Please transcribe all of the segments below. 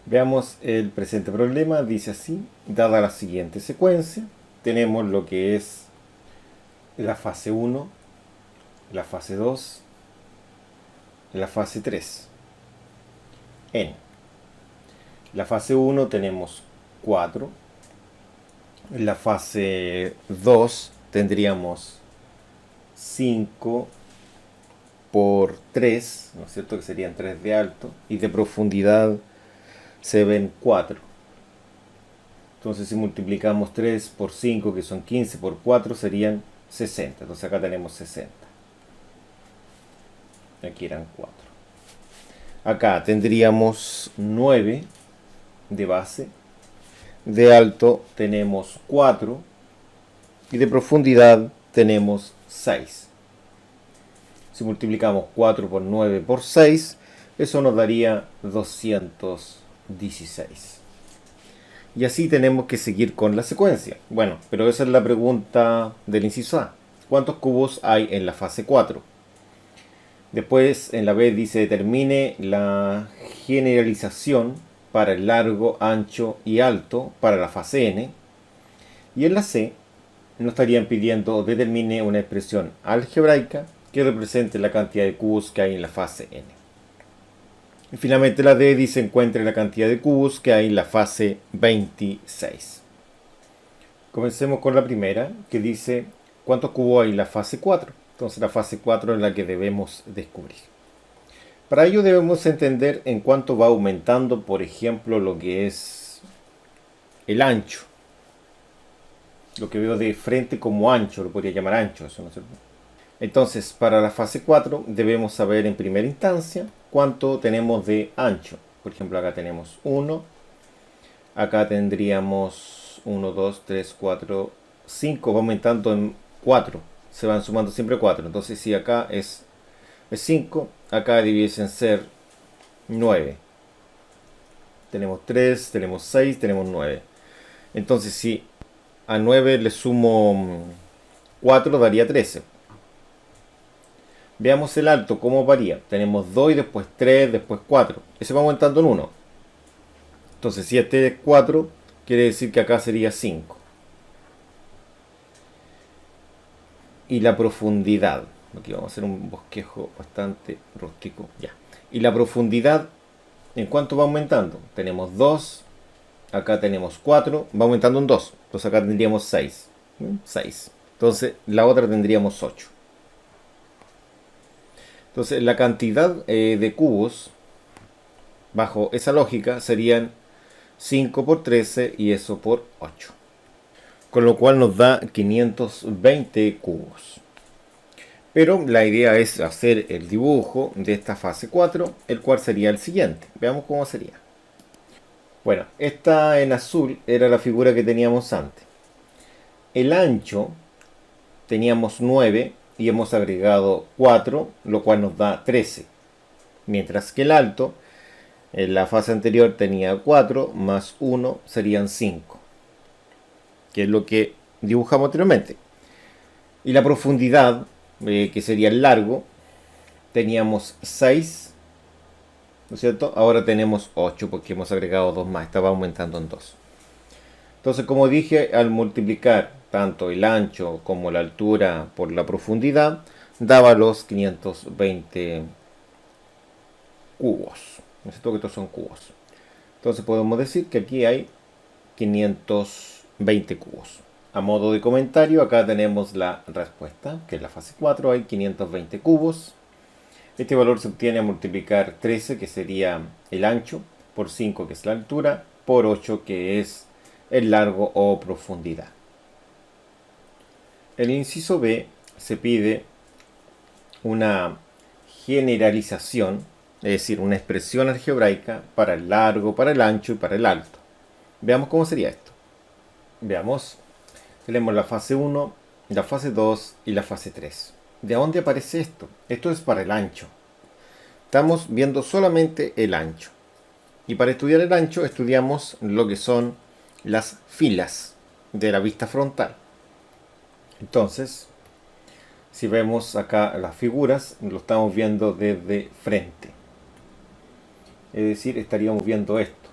Veamos el presente problema. Dice así: dada la siguiente secuencia, tenemos lo que es la fase 1, la fase 2, la fase 3. En la fase 1 tenemos 4. En la fase 2 tendríamos 5 por 3, ¿no es cierto? Que serían 3 de alto. Y de profundidad se ven 4. Entonces si multiplicamos 3 por 5, que son 15, por 4 serían 60. Entonces acá tenemos 60. Aquí eran 4. Acá tendríamos 9 de base. De alto tenemos 4. Y de profundidad tenemos 6. Si multiplicamos 4 por 9 por 6, eso nos daría 216. Y así tenemos que seguir con la secuencia. Bueno, pero esa es la pregunta del inciso A. ¿Cuántos cubos hay en la fase 4? Después en la B dice: determine la generalización para el largo, ancho y alto para la fase N. Y en la C nos estarían pidiendo: determine una expresión algebraica que represente la cantidad de cubos que hay en la fase N. Y finalmente la D dice: encuentre la cantidad de cubos que hay en la fase 26. Comencemos con la primera, que dice: ¿cuántos cubos hay en la fase 4? Entonces la fase 4 es la que debemos descubrir. Para ello debemos entender en cuánto va aumentando, por ejemplo, lo que es el ancho. Lo que veo de frente como ancho, lo podría llamar ancho, eso no es cierto. Entonces, para la fase 4 debemos saber en primera instancia cuánto tenemos de ancho. Por ejemplo, acá tenemos 1. Acá tendríamos 1, 2, 3, 4, 5. Va aumentando en 4. Se van sumando siempre 4. Entonces, si acá es 5, acá debiesen ser 9. Tenemos 3, tenemos 6, tenemos 9. Entonces, si a 9 le sumo 4, daría 13. Veamos el alto, cómo varía. Tenemos 2 y después 3, después 4. Ese va aumentando en 1. Entonces, si este es 4, quiere decir que acá sería 5. Y la profundidad. Aquí vamos a hacer un bosquejo bastante rústico. Ya. Y la profundidad, ¿en cuánto va aumentando? Tenemos 2. Acá tenemos 4. Va aumentando en 2. Entonces acá tendríamos 6. 6. Entonces la otra tendríamos 8. Entonces la cantidad de cubos bajo esa lógica serían 5 por 13 y eso por 8. Con lo cual nos da 520 cubos. Pero la idea es hacer el dibujo de esta fase 4, el cual sería el siguiente. Veamos cómo sería. Bueno, esta en azul era la figura que teníamos antes. El ancho teníamos 9 y hemos agregado 4, lo cual nos da 13. Mientras que el alto, en la fase anterior tenía 4 más 1 serían 5, que es lo que dibujamos anteriormente. Y la profundidad, que sería el largo, teníamos 6, ¿no es cierto? Ahora tenemos 8 porque hemos agregado 2 más, estaba aumentando en 2. Entonces, como dije, al multiplicar tanto el ancho como la altura por la profundidad, daba los 520 cubos. ¿No es cierto? Que estos son cubos. Entonces podemos decir que aquí hay 520 cubos. A modo de comentario, acá tenemos la respuesta, que en la fase 4 hay 520 cubos. Este valor se obtiene a multiplicar 13, que sería el ancho, por 5, que es la altura, por 8, que es el largo o profundidad. En el inciso B se pide una generalización, es decir, una expresión algebraica para el largo, para el ancho y para el alto. Veamos cómo sería esto. Veamos. Tenemos la fase 1, la fase 2 y la fase 3. ¿De dónde aparece esto? Esto es para el ancho. Estamos viendo solamente el ancho. Y para estudiar el ancho estudiamos lo que son las filas de la vista frontal. Entonces, si vemos acá las figuras, lo estamos viendo desde frente. Es decir, estaríamos viendo esto.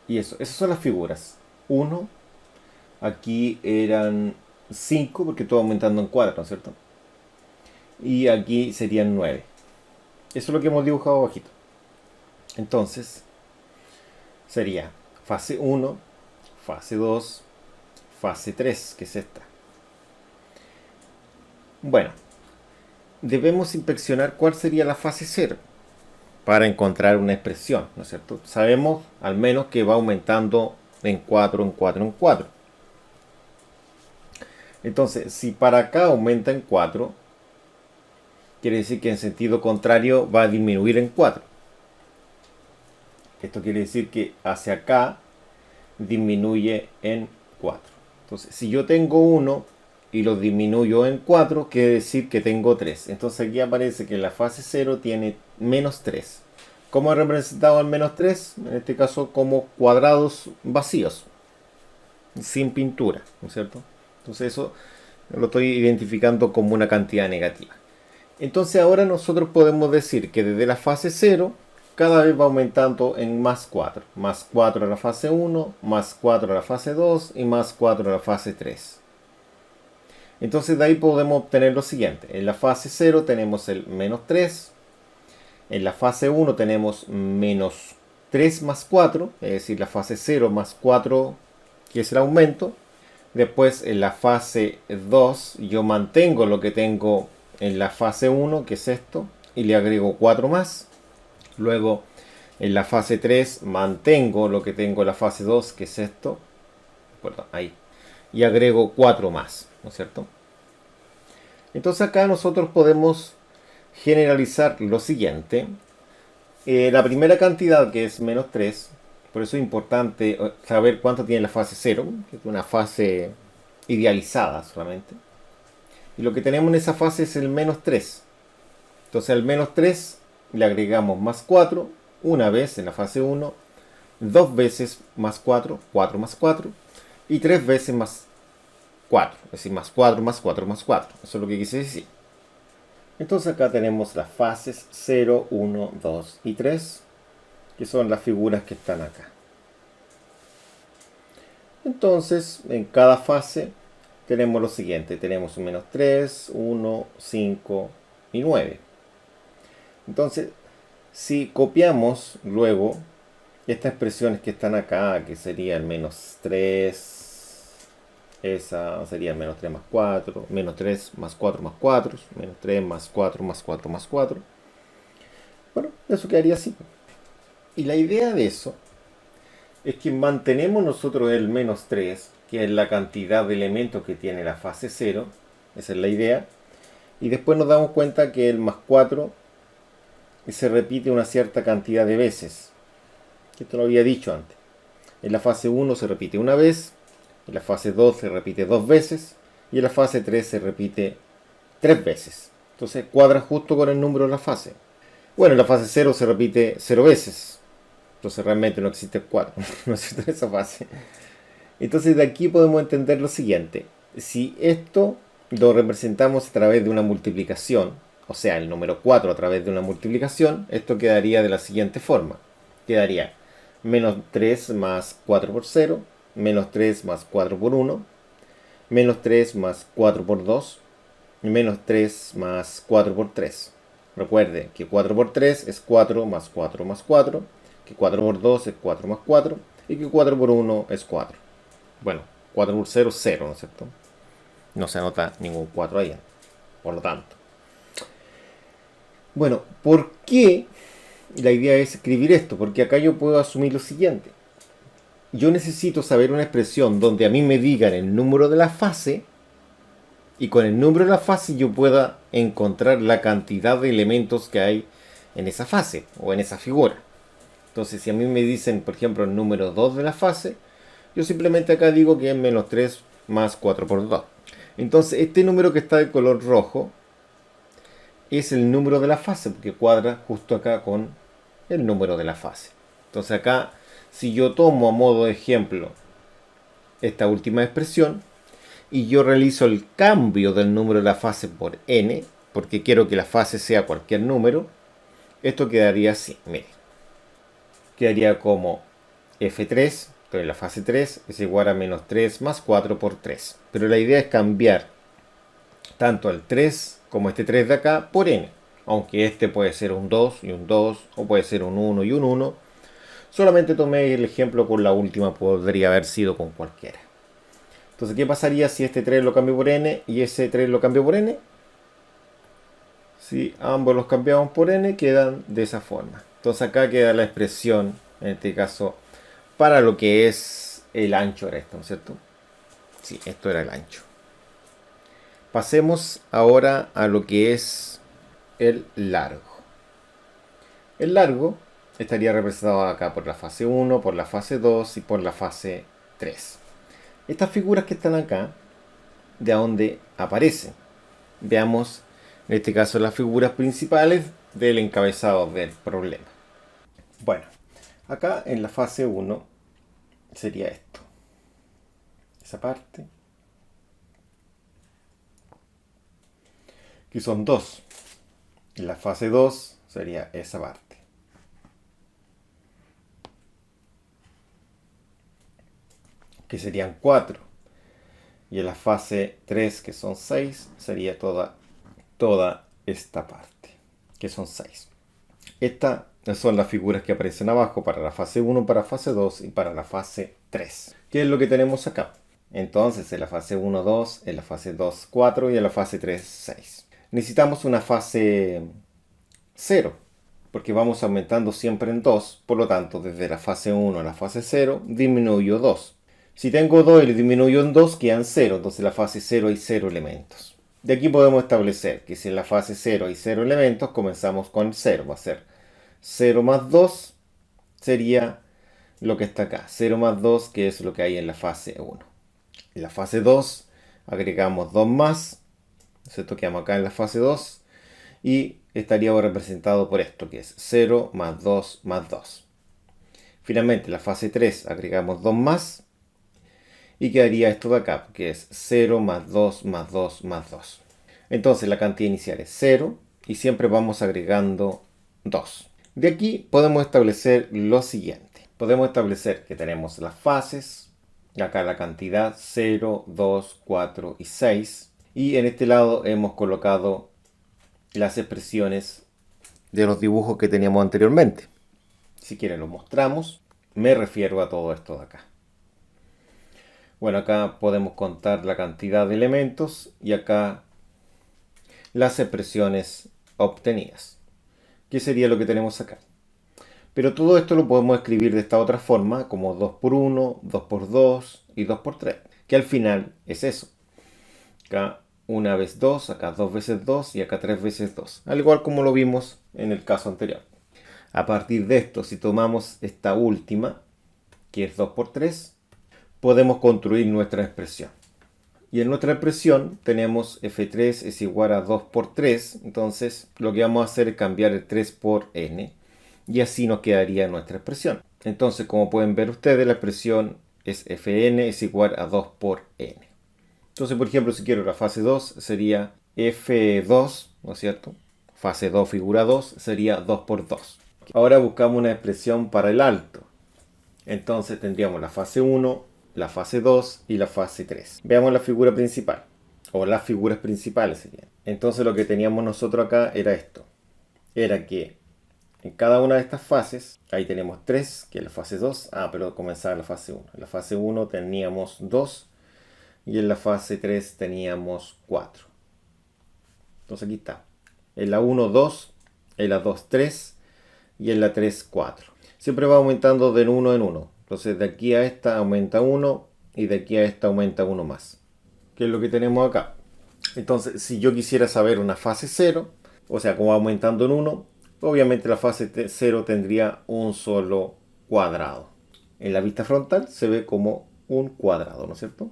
Y eso, esas son las figuras. Uno, aquí eran 5 porque todo aumentando en 4, ¿no es cierto? Y aquí serían 9. Eso es lo que hemos dibujado abajito. Entonces, sería fase 1, fase 2, fase 3, que es esta. Bueno, debemos inspeccionar cuál sería la fase 0 para encontrar una expresión, ¿no es cierto? Sabemos al menos que va aumentando en 4, en 4, en 4. Entonces, si para acá aumenta en 4, quiere decir que en sentido contrario va a disminuir en 4. Esto quiere decir que hacia acá disminuye en 4. Entonces, si yo tengo 1 y lo disminuyo en 4, quiere decir que tengo 3. Entonces aquí aparece que la fase 0 tiene menos 3. ¿Cómo he representado el menos 3? En este caso como cuadrados vacíos, sin pintura, ¿no es cierto? Entonces eso lo estoy identificando como una cantidad negativa. Entonces ahora nosotros podemos decir que desde la fase 0 cada vez va aumentando en más 4. Más 4 a la fase 1, más 4 a la fase 2 y más 4 a la fase 3. Entonces de ahí podemos obtener lo siguiente. En la fase 0 tenemos el menos 3. En la fase 1 tenemos menos 3 más 4. Es decir, la fase 0 más 4, que es el aumento. Después en la fase 2 yo mantengo lo que tengo en la fase 1, que es esto, y le agrego 4 más. Luego en la fase 3 mantengo lo que tengo en la fase 2, que es esto. Perdón, ahí. Y agrego 4 más, ¿no es cierto? Entonces acá nosotros podemos generalizar lo siguiente. La primera cantidad, que es menos 3, por eso es importante saber cuánto tiene la fase 0, que es una fase idealizada solamente. Y lo que tenemos en esa fase es el menos 3. Entonces al menos 3 le agregamos más 4, una vez en la fase 1, dos veces más 4, 4 más 4, y tres veces más 4, es decir, más 4 más 4 más 4. Eso es lo que quise decir. Entonces acá tenemos las fases 0, 1, 2 y 3, que son las figuras que están acá. Entonces, en cada fase tenemos lo siguiente. Tenemos un menos 3, 1, 5 y 9. Entonces, si copiamos luego estas expresiones que están acá, que sería el menos 3, esa sería el menos 3 más 4, menos 3 más 4 más 4, menos 3 más 4 más 4 más 4. Bueno, eso quedaría así. Y la idea de eso es que mantenemos nosotros el menos 3, que es la cantidad de elementos que tiene la fase 0, esa es la idea, y después nos damos cuenta que el más 4 se repite una cierta cantidad de veces. Esto lo había dicho antes. En la fase 1 se repite una vez, en la fase 2 se repite dos veces, y en la fase 3 se repite tres veces. Entonces cuadra justo con el número de la fase. Bueno, en la fase 0 se repite 0 veces. Entonces realmente no existe 4, no existe esa fase. Entonces de aquí podemos entender lo siguiente. Si esto lo representamos a través de una multiplicación, o sea, el número 4 a través de una multiplicación, esto quedaría de la siguiente forma. Quedaría menos 3 más 4 por 0, menos 3 más 4 por 1, menos 3 más 4 por 2, y menos 3 más 4 por 3. Recuerde que 4 por 3 es 4 más 4 más 4, que 4 por 2 es 4 más 4, y que 4 por 1 es 4. Bueno, 4 por 0 es 0, ¿no es cierto? No se anota ningún 4 ahí, por lo tanto. Bueno, ¿por qué la idea es escribir esto? Porque acá yo puedo asumir lo siguiente. Yo necesito saber una expresión donde a mí me digan el número de la fase, y con el número de la fase yo pueda encontrar la cantidad de elementos que hay en esa fase o en esa figura. Entonces, si a mí me dicen, por ejemplo, el número 2 de la fase, yo simplemente acá digo que es menos 3 más 4 por 2. Entonces, este número que está de color rojo es el número de la fase, porque cuadra justo acá con el número de la fase. Entonces acá, si yo tomo a modo de ejemplo esta última expresión, y yo realizo el cambio del número de la fase por n, porque quiero que la fase sea cualquier número, esto quedaría así, mire. Quedaría como F3, entonces la fase 3 es igual a menos 3 más 4 por 3. Pero la idea es cambiar tanto el 3 como este 3 de acá por n. Aunque este puede ser un 2 y un 2, o puede ser un 1 y un 1. Solamente tomé el ejemplo con la última, podría haber sido con cualquiera. Entonces, ¿qué pasaría si este 3 lo cambio por n y ese 3 lo cambio por n? Si ambos los cambiamos por n, quedan de esa forma. Entonces acá queda la expresión, en este caso, para lo que es el ancho era esto, ¿no es cierto? Sí, esto era el ancho. Pasemos ahora a lo que es el largo. El largo estaría representado acá por la fase 1, por la fase 2 y por la fase 3. Estas figuras que están acá, de dónde aparecen. Veamos, en este caso, las figuras principales del encabezado del problema. Bueno, acá en la fase 1 sería esto. Esa parte. Que son 2. En la fase 2 sería esa parte. Que serían 4. Y en la fase 3, que son 6, sería toda esta parte, que son 6. Estas son las figuras que aparecen abajo para la fase 1, para la fase 2 y para la fase 3. ¿Qué es lo que tenemos acá? Entonces, en la fase 1, 2, en la fase 2, 4 y en la fase 3, 6. Necesitamos una fase 0, porque vamos aumentando siempre en 2, por lo tanto, desde la fase 1 a la fase 0, disminuyo 2. Si tengo 2 y le disminuyo en 2, quedan 0, entonces en la fase 0 hay 0 elementos. De aquí podemos establecer que si en la fase 0 hay 0 elementos, comenzamos con 0, va a ser 0 más 2 sería lo que está acá, 0 más 2 que es lo que hay en la fase 1. En la fase 2 agregamos 2 más, ¿cierto? Quedamos acá en la fase 2 y estaríamos representado por esto que es 0 más 2 más 2. Finalmente en la fase 3 agregamos 2 más y quedaría esto de acá, que es 0 más 2 más 2 más 2. Entonces la cantidad inicial es 0 y siempre vamos agregando 2. De aquí podemos establecer lo siguiente. Podemos establecer que tenemos las fases, acá la cantidad 0, 2, 4 y 6. Y en este lado hemos colocado las expresiones de los dibujos que teníamos anteriormente. Si quieren los mostramos. Me refiero a todo esto de acá. Bueno, acá podemos contar la cantidad de elementos y acá las expresiones obtenidas. ¿Qué sería lo que tenemos acá? Pero todo esto lo podemos escribir de esta otra forma, como 2 por 1, 2 por 2 y 2 por 3, que al final es eso. Acá una vez 2, acá 2 veces 2 y acá 3 veces 2, al igual como lo vimos en el caso anterior. A partir de esto, si tomamos esta última, que es 2 por 3, podemos construir nuestra expresión. Y en nuestra expresión tenemos f3 es igual a 2 por 3. Entonces lo que vamos a hacer es cambiar el 3 por n. Y así nos quedaría nuestra expresión. Entonces, como pueden ver ustedes, la expresión es fn es igual a 2 por n. Entonces, por ejemplo, si quiero la fase 2 sería f2, ¿no es cierto? Fase 2, figura 2, sería 2 por 2. Ahora buscamos una expresión para el alto. Entonces tendríamos la fase 1, la fase 2 y la fase 3. Veamos la figura principal, o las figuras principales serían. Entonces lo que teníamos nosotros acá era esto. Era que en cada una de estas fases, ahí tenemos 3, que es la fase 2. Pero comenzaba la fase 1. En la fase 1 teníamos 2 y en la fase 3 teníamos 4. Entonces aquí está. En la 1, 2, en la 2, 3 y en la 3, 4. Siempre va aumentando de 1 en 1. Entonces de aquí a esta aumenta 1 y de aquí a esta aumenta 1 más. ¿Qué es lo que tenemos acá? Entonces si yo quisiera saber una fase 0, o sea, como va aumentando en 1, obviamente la fase 0 tendría un solo cuadrado. En la vista frontal se ve como un cuadrado, ¿no es cierto?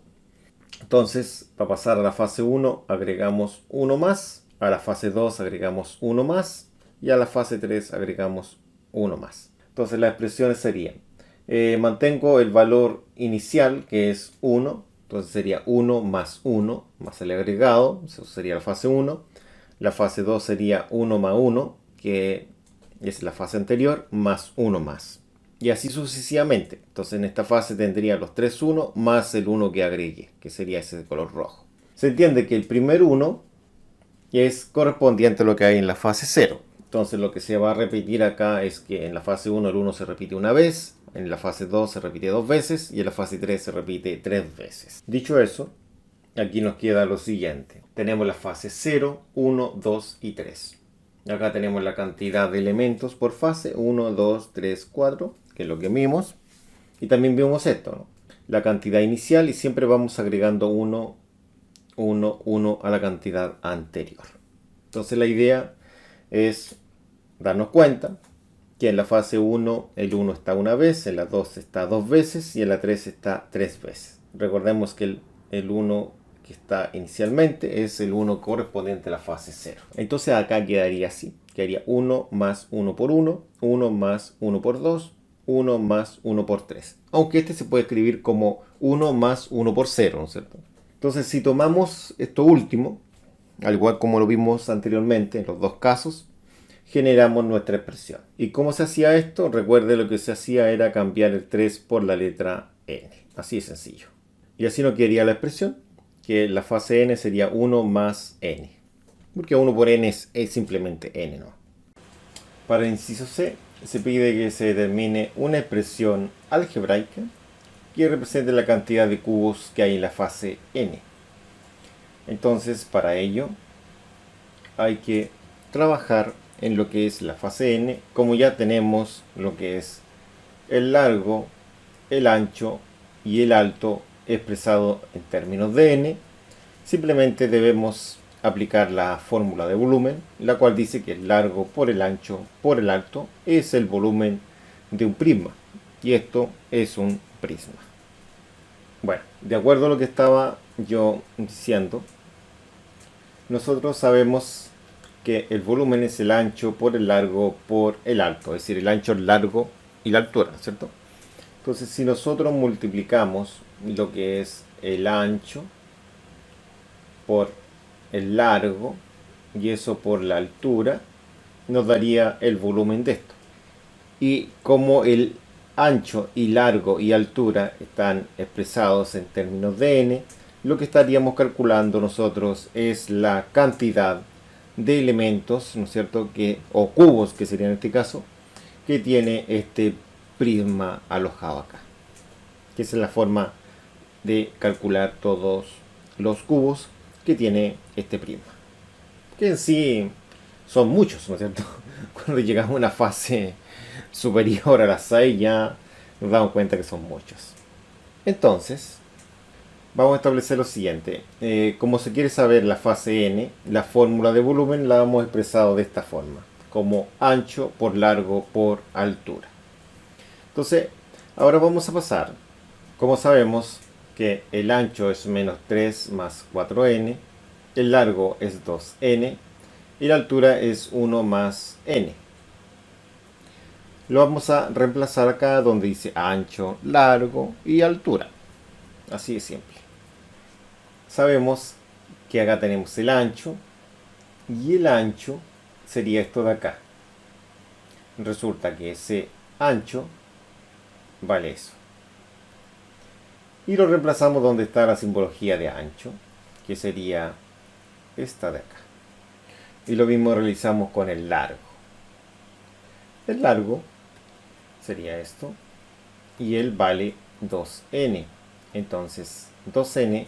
Entonces, para pasar a la fase 1 agregamos 1 más, a la fase 2 agregamos 1 más y a la fase 3 agregamos 1 más. Entonces las expresiones serían, mantengo el valor inicial que es 1, entonces sería 1 más 1 más el agregado, eso sería la fase 1. La fase 2 sería 1 más 1, que es la fase anterior, más 1 más. y así sucesivamente. Entonces en esta fase tendría los 3 1 más el 1 que agregué, que sería ese de color rojo. Se entiende que el primer 1 es correspondiente a lo que hay en la fase 0. Entonces lo que se va a repetir acá es que en la fase 1 el 1 se repite una vez, en la fase 2 se repite 2 veces y en la fase 3 se repite 3 veces. Dicho eso, aquí nos queda lo siguiente. Tenemos la fase 0, 1, 2 y 3. Acá tenemos la cantidad de elementos por fase, 1, 2, 3, 4, que es lo que vimos. Y también vimos esto, ¿no? La cantidad inicial y siempre vamos agregando 1, 1, 1 a la cantidad anterior. Entonces la idea es darnos cuenta que en la fase 1 el 1 está una vez, en la 2 está 2 veces y en la 3 está 3 veces. Recordemos que el 1 que está inicialmente es el 1 correspondiente a la fase 0. Entonces acá quedaría así. Quedaría 1 más 1 por 1, 1 más 1 por 2, 1 más 1 por 3. Aunque este se puede escribir como 1 más 1 por 0, ¿no es cierto? Entonces si tomamos esto último, al igual como lo vimos anteriormente en los dos casos, generamos nuestra expresión. ¿Y cómo se hacía esto? Recuerde, lo que se hacía era cambiar el 3 por la letra n. Así de sencillo. Y así nos quedaría la expresión, que la fase n sería 1 más n. Porque 1 por n es simplemente n, ¿no? Para el inciso C, se pide que se determine una expresión algebraica que represente la cantidad de cubos que hay en la fase n. Entonces, para ello, hay que trabajar en lo que es la fase n, como ya tenemos lo que es el largo, el ancho y el alto expresado en términos de n. Simplemente debemos aplicar la fórmula de volumen, la cual dice que el largo por el ancho por el alto es el volumen de un prisma, y esto es un prisma. Bueno, de acuerdo a lo que estaba yo diciendo, nosotros sabemos que el volumen es el ancho por el largo por el alto, es decir, el ancho, el largo y la altura, ¿cierto? Entonces, si nosotros multiplicamos lo que es el ancho por el largo y eso por la altura, nos daría el volumen de esto. Y como el ancho y largo y altura están expresados en términos de n, lo que estaríamos calculando nosotros es la cantidad de elementos, ¿no es cierto?, o cubos, que sería en este caso, que tiene este prisma alojado acá. Que esa es la forma de calcular todos los cubos que tiene este prisma. Que en sí son muchos, ¿no es cierto? Cuando llegamos a una fase superior a las 6 ya nos damos cuenta que son muchos. Entonces, vamos a establecer lo siguiente. Como se quiere saber la fase n, la fórmula de volumen la hemos expresado de esta forma, como ancho por largo por altura. Entonces, ahora vamos a pasar. Como sabemos que el ancho es menos 3 más 4n, el largo es 2n y la altura es 1 más n. Lo vamos a reemplazar acá donde dice ancho, largo y altura. Así de simple. Sabemos que acá tenemos el ancho y el ancho sería esto de acá. Resulta que ese ancho vale eso. Y lo reemplazamos donde está la simbología de ancho, que sería esta de acá. Y lo mismo realizamos con el largo. El largo sería esto y él vale 2n. Entonces 2n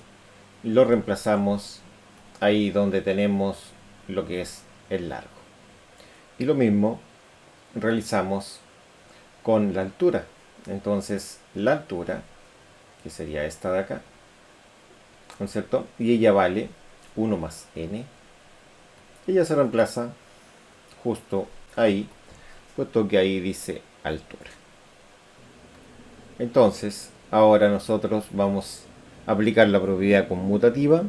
lo reemplazamos ahí donde tenemos lo que es el largo. Y lo mismo realizamos con la altura. Entonces la altura, que sería esta de acá, ¿no es cierto? Y ella vale 1 más n. Ella se reemplaza justo ahí, puesto que ahí dice altura. Entonces, ahora nosotros vamos a aplicar la propiedad conmutativa,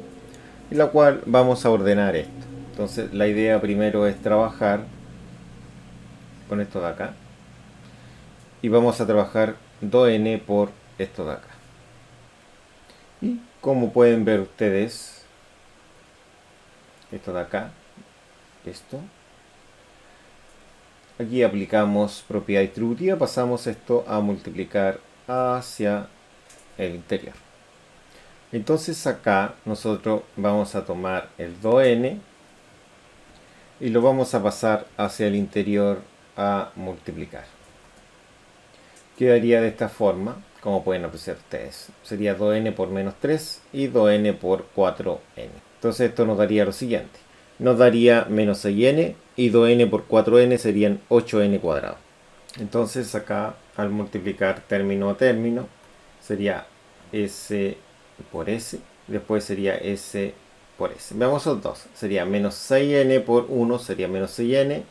en la cual vamos a ordenar esto. Entonces, la idea primero es trabajar con esto de acá. Y vamos a trabajar 2n por esto de acá. Y como pueden ver ustedes, esto de acá, esto, aquí aplicamos propiedad distributiva, pasamos esto a multiplicar hacia el interior. Entonces acá nosotros vamos a tomar el 2n y lo vamos a pasar hacia el interior a multiplicar. Quedaría de esta forma, como pueden apreciar ustedes. Sería 2n por menos 3 y 2n por 4n. Entonces esto nos daría lo siguiente. Nos daría menos 6n y 2n por 4n serían 8n cuadrado. Entonces acá al multiplicar término a término sería s por s, después sería s por s. Veamos los dos. Sería menos 6n por 1 sería menos 6n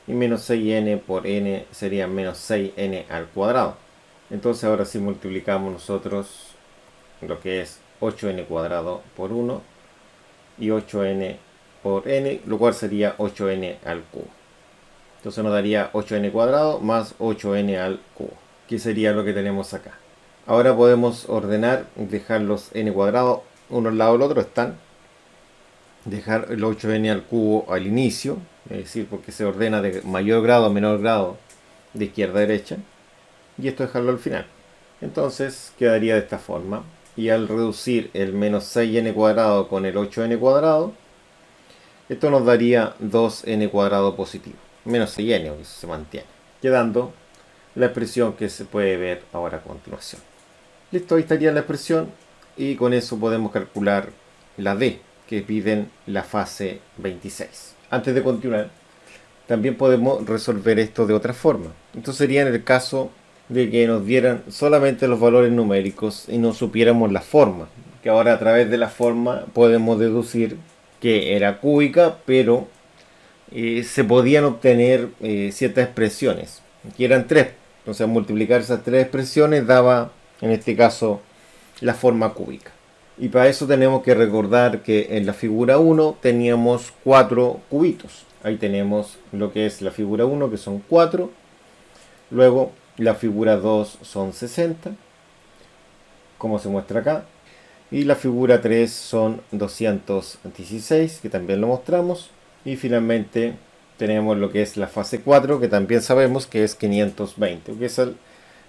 y menos 6n por n sería menos 6n al cuadrado. Entonces ahora si multiplicamos nosotros lo que es 8n cuadrado por 1 y 8n por n, lo cual sería 8n al cubo. Entonces nos daría 8n cuadrado más 8n al cubo, que sería lo que tenemos acá. Ahora podemos ordenar, dejar los n cuadrados uno al lado del otro, están. Dejar el 8n al cubo al inicio, es decir, porque se ordena de mayor grado a menor grado de izquierda a derecha, y esto dejarlo al final. Entonces quedaría de esta forma, y al reducir el menos 6n cuadrado con el 8n cuadrado, esto nos daría 2n cuadrado positivo, menos 6n, que se mantiene, quedando la expresión que se puede ver ahora a continuación. Listo, ahí estaría la expresión, y con eso podemos calcular la d, que piden la fase 26. Antes de continuar, también podemos resolver esto de otra forma. Esto sería en el caso de que nos dieran solamente los valores numéricos y no supiéramos la forma. Que ahora a través de la forma podemos deducir que era cúbica, pero se podían obtener ciertas expresiones, que eran 3. Entonces al multiplicar esas 3 expresiones daba, en este caso, la forma cúbica. Y para eso tenemos que recordar que en la figura 1 teníamos 4 cubitos. Ahí tenemos lo que es la figura 1, que son 4. Luego la figura 2 son 60, como se muestra acá. Y la figura 3 son 216, que también lo mostramos. Y finalmente tenemos lo que es la fase 4, que también sabemos que es 520. Que esa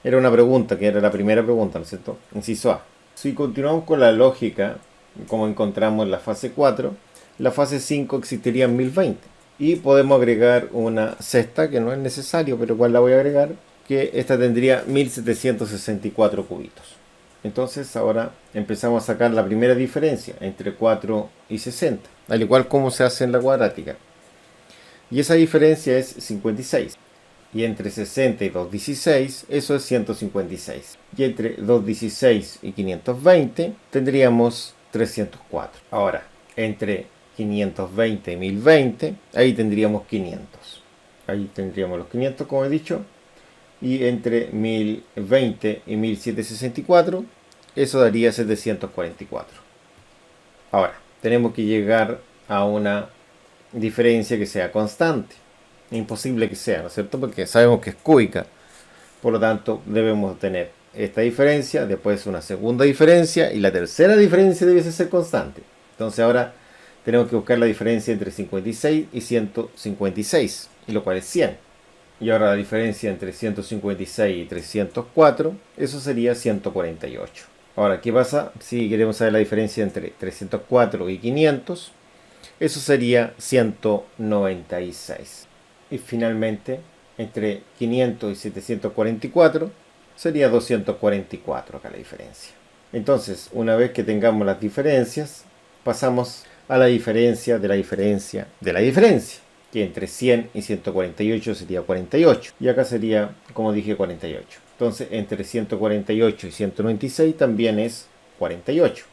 era una pregunta, que era la primera pregunta, ¿no es cierto? Inciso A. Si continuamos con la lógica, como encontramos la fase 4, la fase 5 existiría en 1020. Y podemos agregar una sexta, que no es necesario, pero igual la voy a agregar, que esta tendría 1764 cubitos. Entonces ahora empezamos a sacar la primera diferencia entre 4 y 60, al igual como se hace en la cuadrática. Y esa diferencia es 56. Y entre 60 y 216, eso es 156. Y entre 216 y 520 tendríamos 304. Ahora, entre 520 y 1020, ahí tendríamos 500. Ahí tendríamos los 500, como he dicho. Y entre 1020 y 1764, eso daría 744. Ahora, tenemos que llegar a una diferencia que sea constante. Imposible que sea, ¿no es cierto? Porque sabemos que es cúbica. Por lo tanto, debemos tener esta diferencia, después una segunda diferencia, y la tercera diferencia debe ser constante. Entonces ahora tenemos que buscar la diferencia entre 56 y 156, y lo cual es 100. Y ahora la diferencia entre 156 y 304, eso sería 148. Ahora, ¿qué pasa si queremos saber la diferencia entre 304 y 500? Eso sería 196. Y finalmente, entre 500 y 744 sería 244 acá la diferencia. Entonces, una vez que tengamos las diferencias, pasamos a la diferencia de la diferencia de la diferencia, que entre 100 y 148 sería 48. Y acá sería, como dije, 48. Entonces, entre 148 y 196 también es 48.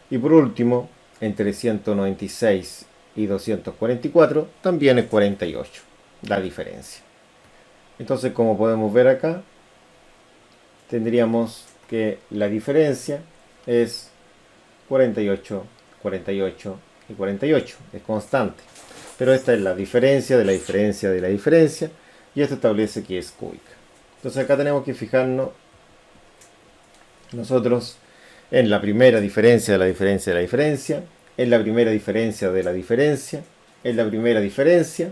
Y por último, entre 196 y 244 también es 48 la diferencia. Entonces, como podemos ver acá, tendríamos que la diferencia es 48, 48 y 48. Es constante. Pero esta es la diferencia de la diferencia de la diferencia, y esto establece que es cúbica. Entonces acá tenemos que fijarnos nosotros en la primera diferencia de la diferencia de la diferencia, en la primera diferencia de la diferencia, en la primera diferencia,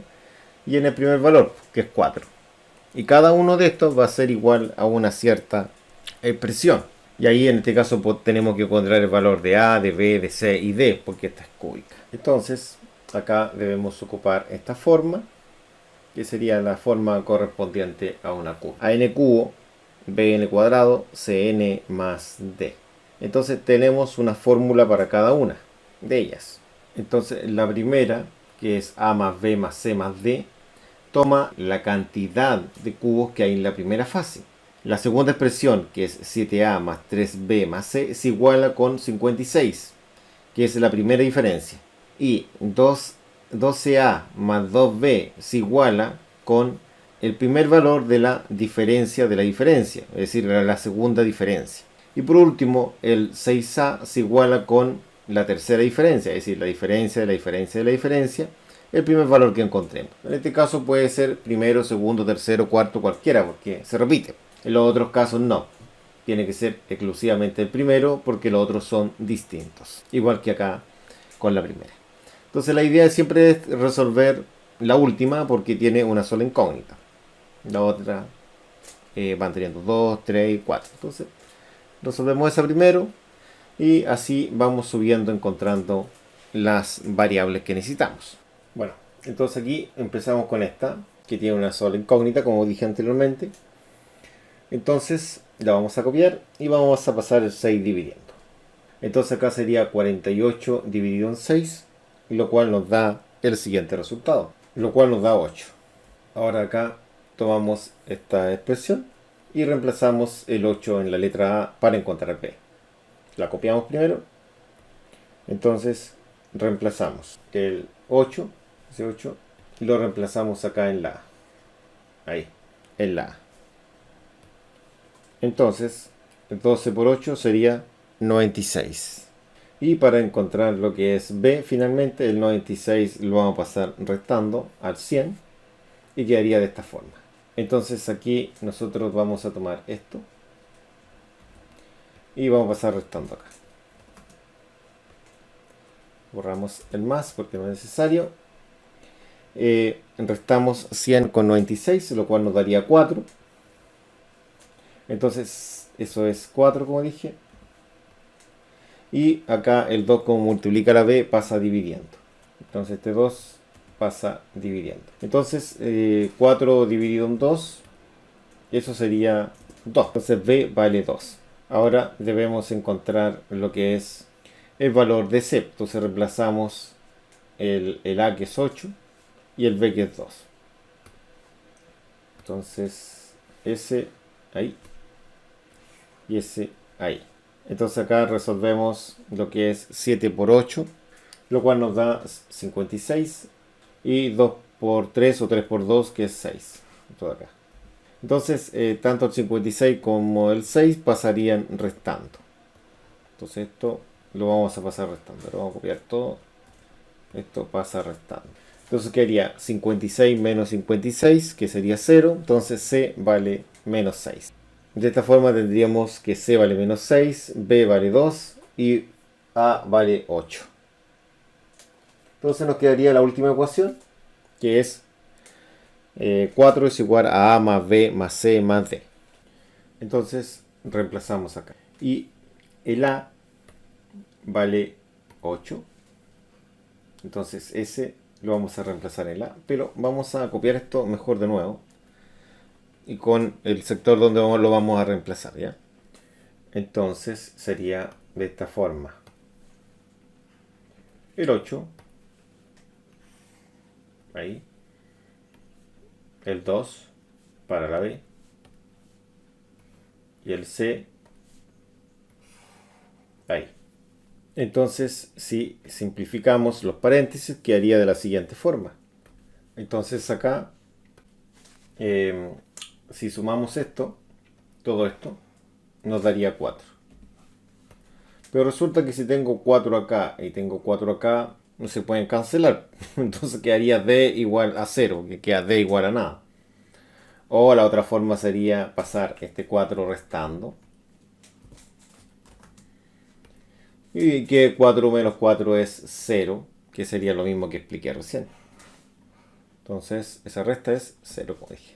y en el primer valor, que es 4. Y cada uno de estos va a ser igual a una cierta expresión. Y ahí en este caso tenemos que encontrar el valor de A, de B, de C y D, porque esta es cúbica. Entonces, acá debemos ocupar esta forma, que sería la forma correspondiente a una cuba. A n cubo, bn cuadrado, cn más d. Entonces tenemos una fórmula para cada una de ellas. Entonces la primera, que es a más b más c más d, toma la cantidad de cubos que hay en la primera fase. La segunda expresión, que es 7a más 3b más c, es igual a con 56, que es la primera diferencia. Y 12a más 2b se iguala con el primer valor de la diferencia, es decir, la segunda diferencia. Y por último, el 6a se iguala con la tercera diferencia, es decir, la diferencia de la diferencia de la diferencia, el primer valor que encontremos. En este caso puede ser primero, segundo, tercero, cuarto, cualquiera, porque se repite. En los otros casos no. Tiene que ser exclusivamente el primero, porque los otros son distintos. Igual que acá con la primera. Entonces la idea siempre es resolver la última, porque tiene una sola incógnita. La otra van teniendo 2, 3 y 4. Entonces resolvemos esa primero y así vamos subiendo encontrando las variables que necesitamos. Bueno, entonces aquí empezamos con esta, que tiene una sola incógnita, como dije anteriormente. Entonces la vamos a copiar y vamos a pasar el 6 dividiendo. Entonces acá sería 48 dividido en 6, lo cual nos da el siguiente resultado, lo cual nos da 8. Ahora acá tomamos esta expresión y reemplazamos el 8 en la letra A para encontrar B. La copiamos primero. Entonces reemplazamos el 8, ese 8, y lo reemplazamos acá en la A. Ahí, en la A. Entonces, 12 por 8 sería 96. Y para encontrar lo que es B, finalmente el 96 lo vamos a pasar restando al 100 y quedaría de esta forma. Entonces aquí nosotros vamos a tomar esto y vamos a pasar restando acá. Borramos el más porque no es necesario. Restamos 100 con 96, lo cual nos daría 4. Entonces eso es 4, como dije. Y acá el 2, como multiplica la b, pasa dividiendo. Entonces este 2 pasa dividiendo. Entonces 4 dividido en 2, eso sería 2. Entonces b vale 2. Ahora debemos encontrar lo que es el valor de c. Entonces reemplazamos el a, que es 8, y el b, que es 2. Entonces ese ahí y ese ahí. Entonces acá resolvemos lo que es 7 por 8, lo cual nos da 56, y 2 por 3 o 3 por 2, que es 6. Todo acá. Entonces tanto el 56 como el 6 pasarían restando. Entonces esto lo vamos a pasar restando. Lo vamos a copiar todo. Esto pasa restando. Entonces quedaría 56 menos 56, que sería 0. Entonces c vale menos 6. De esta forma tendríamos que c vale menos 6, b vale 2 y a vale 8. Entonces nos quedaría la última ecuación, que es 4 es igual a más b más c más d. Entonces reemplazamos acá. Y el a vale 8. Entonces ese lo vamos a reemplazar en la, pero vamos a copiar esto mejor de nuevo y con el sector donde lo vamos a reemplazar, ¿ya? Entonces sería de esta forma: el 8, ahí, el 2 para la b y el c ahí. Entonces, si simplificamos los paréntesis, quedaría de la siguiente forma. Entonces acá, si sumamos esto, todo esto, nos daría 4. Pero resulta que si tengo 4 acá y tengo 4 acá, no se pueden cancelar. Entonces quedaría d igual a 0, que queda d igual a nada. O la otra forma sería pasar este 4 restando. Y que 4 menos 4 es 0, que sería lo mismo que expliqué recién. Entonces esa resta es 0, como dije.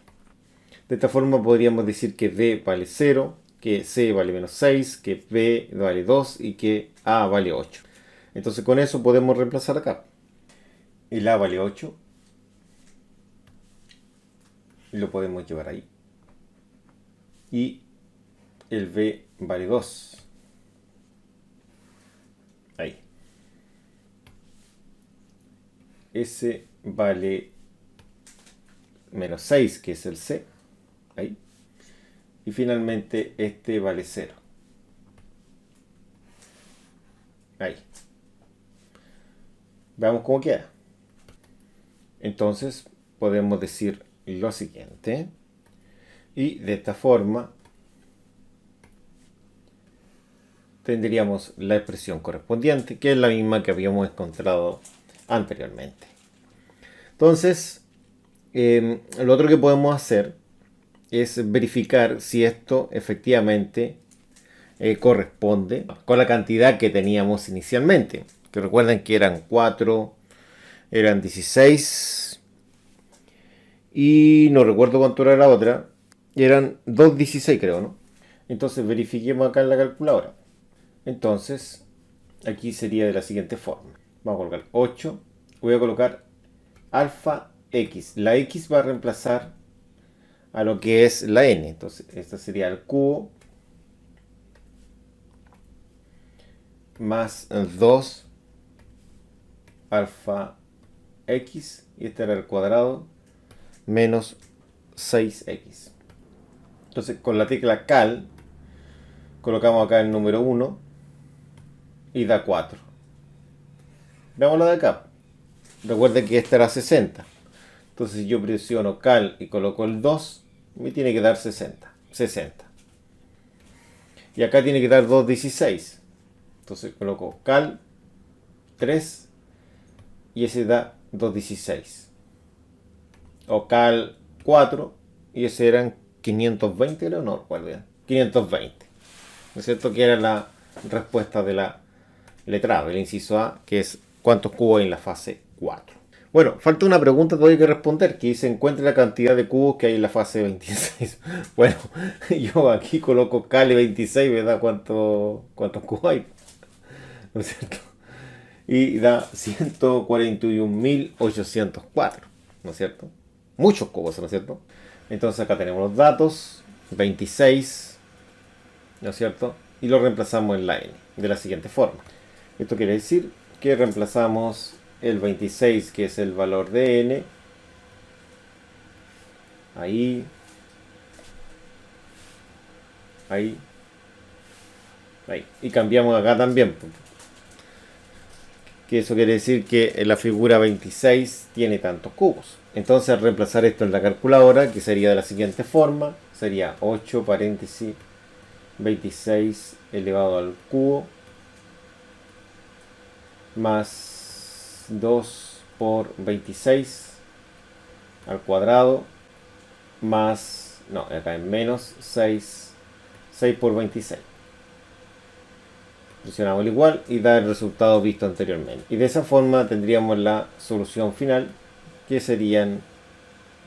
De esta forma podríamos decir que B vale 0, que C vale menos 6, que B vale 2 y que A vale 8. Entonces con eso podemos reemplazar acá. El A vale 8. Lo podemos llevar ahí. Y el B vale 2. Ahí. S vale menos 6, que es el C. Ahí. Y finalmente este vale 0. Ahí. Veamos cómo queda. Entonces podemos decir lo siguiente. Y de esta forma tendríamos la expresión correspondiente, que es la misma que habíamos encontrado anteriormente. Entonces, lo otro que podemos hacer es verificar si esto efectivamente corresponde con la cantidad que teníamos inicialmente. Que recuerden que eran 4, eran 16 y no recuerdo cuánto era la otra. Eran 2,16 creo, ¿no? Entonces verifiquemos acá en la calculadora. Entonces, aquí sería de la siguiente forma. Vamos a colocar 8. Voy a colocar alfa x. La x va a reemplazar a lo que es la n. Entonces, esta sería el cubo más 2 alfa x. Y este era el cuadrado menos 6x. Entonces, con la tecla cal, colocamos acá el número 1 y da 4. Veámoslo de acá. Recuerden que esta era 60. Entonces, si yo presiono cal y coloco el 2, me tiene que dar 60. Y acá tiene que dar 2,16. Entonces, coloco cal 3 y ese da 2,16. O cal 4 y ese eran 520, creo, no recuerdo bien. 520. ¿No es cierto? Que era la respuesta de la letra A, del inciso A, que es cuántos cubos hay en la fase 4. Bueno, falta una pregunta todavía que responder, que dice encuentre la cantidad de cubos que hay en la fase 26. Bueno, yo aquí coloco cal 26, ¿verdad? ¿Cuántos cubos hay? ¿No es cierto? Y da 141.804, ¿no es cierto? Muchos cubos, ¿no es cierto? Entonces acá tenemos los datos, 26, ¿no es cierto? Y lo reemplazamos en la n, de la siguiente forma. Esto quiere decir que reemplazamos el 26, que es el valor de n, ahí, ahí, ahí. Y cambiamos acá también, que eso quiere decir que la figura 26 tiene tantos cubos. Entonces al reemplazar esto en la calculadora, que sería de la siguiente forma, sería 8 paréntesis 26 elevado al cubo más 2 por 26 al cuadrado más, no, acá en menos 6 por 26. Presionamos el igual y da el resultado visto anteriormente. Y de esa forma tendríamos la solución final, que serían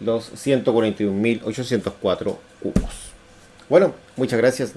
los 141.804 cubos. Bueno, muchas gracias.